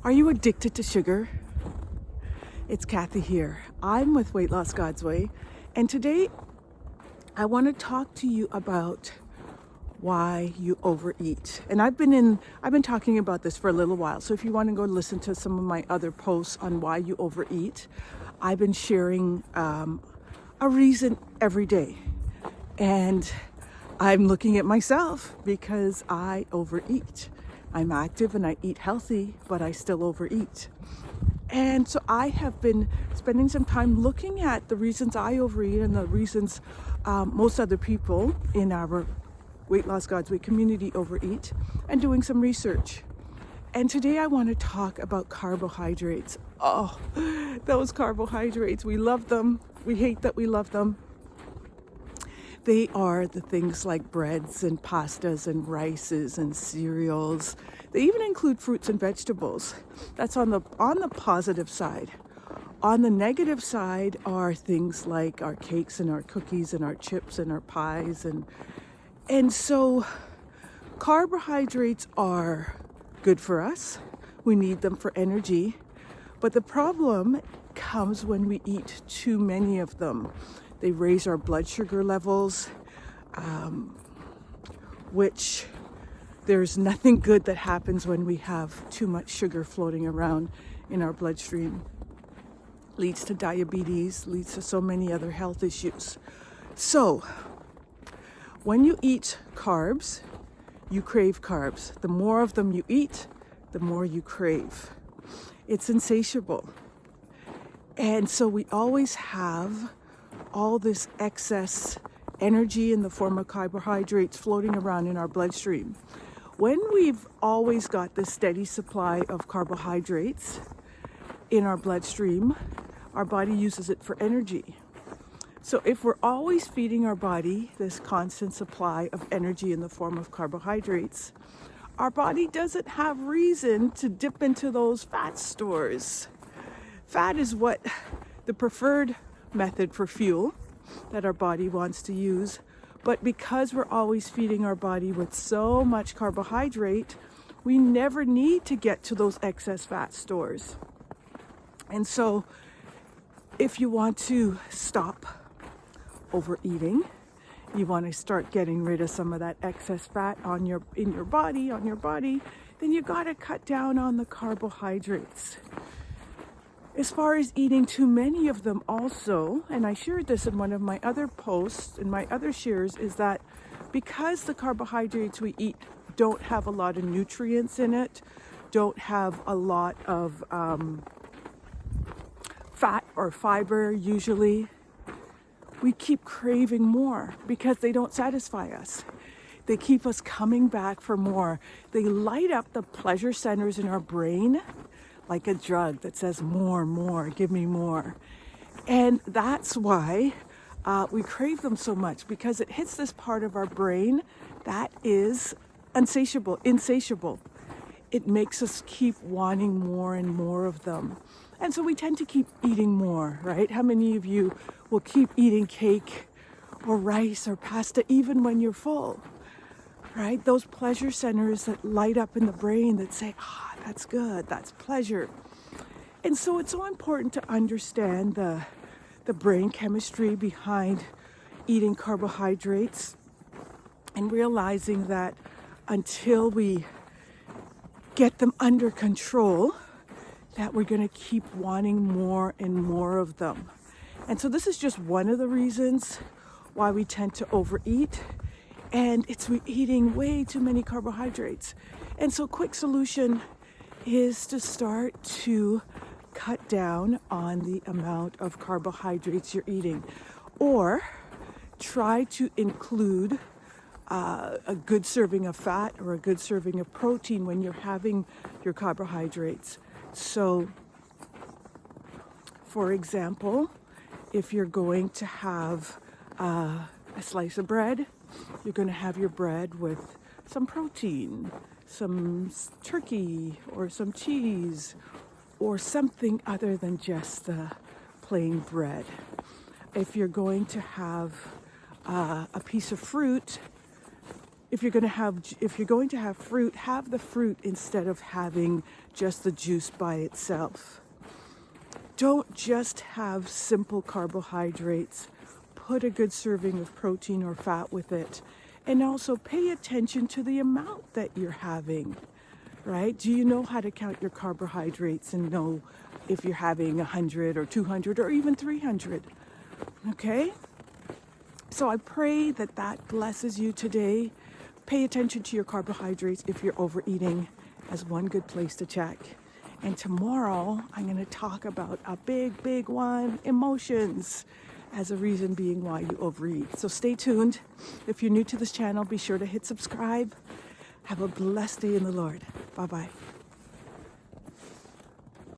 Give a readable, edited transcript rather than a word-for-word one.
Are you addicted to sugar? It's Kathy here. I'm with Weight Loss God's Way, and today I want to talk to you about why you overeat. And I've been talking about this for a little while. So if you want to go listen to some of my other posts on why you overeat, I've been sharing a reason every day. And I'm looking at myself because I overeat. I'm active and I eat healthy, but I still overeat. And so I have been spending some time looking at the reasons I overeat and the reasons most other people in our Weight Loss God's Way community overeat, and doing some research. And today I want to talk about carbohydrates. Oh, those carbohydrates, we love them. We hate that we love them. They are the things like breads and pastas and rices and cereals. They even include fruits and vegetables. That's on the positive side. On the negative side are things like our cakes and our cookies and our chips and our pies. And so carbohydrates are good for us. We need them for energy. But the problem comes when we eat too many of them. They raise our blood sugar levels, which there's nothing good that happens when we have too much sugar floating around in our bloodstream. Leads to diabetes, leads to so many other health issues. So, when you eat carbs, you crave carbs. The more of them you eat, the more you crave. It's insatiable. And so we always have all this excess energy in the form of carbohydrates floating around in our bloodstream. When we've always got this steady supply of carbohydrates in our bloodstream, our body uses it for energy. So if we're always feeding our body this constant supply of energy in the form of carbohydrates, our body doesn't have reason to dip into those fat stores. Fat is what the preferred method for fuel that our body wants to use. But because we're always feeding our body with so much carbohydrate, we never need to get to those excess fat stores. And so if you want to stop overeating, you want to start getting rid of some of that excess fat in your body, then you got to cut down on the carbohydrates. As far as eating too many of them also, and I shared this in one of my other posts, in my other shares, is that because the carbohydrates we eat don't have a lot of nutrients in it, don't have a lot of fat or fiber usually, we keep craving more because they don't satisfy us. They keep us coming back for more. They light up the pleasure centers in our brain like a drug that says more, give me more. And that's why we crave them so much, because it hits this part of our brain that is insatiable. It makes us keep wanting more and more of them. And so we tend to keep eating more, right? How many of you will keep eating cake or rice or pasta even when you're full, right? Those pleasure centers that light up in the brain that say, that's good, that's pleasure. And so it's so important to understand the brain chemistry behind eating carbohydrates and realizing that until we get them under control, that we're going to keep wanting more and more of them. And so this is just one of the reasons why we tend to overeat, and it's we're eating way too many carbohydrates. And so quick solution is to start to cut down on the amount of carbohydrates you're eating, or try to include a good serving of fat or a good serving of protein when you're having your carbohydrates. So, for example, if you're going to have a slice of bread, you're going to have your bread with some protein, some turkey or some cheese, or something other than just the plain bread. If you're going to have a piece of fruit, if you're going to have fruit, have the fruit instead of having just the juice by itself. Don't just have simple carbohydrates. Put a good serving of protein or fat with it. And also pay attention to the amount that you're having, right? Do you know how to count your carbohydrates and know if you're having 100 or 200 or even 300? Okay? So I pray that that blesses you today. Pay attention to your carbohydrates if you're overeating as one good place to check. And tomorrow I'm going to talk about a big one, emotions, as a reason being why you overeat. So stay tuned. If you're new to this channel, be sure to hit subscribe. Have a blessed day in the Lord. Bye-bye.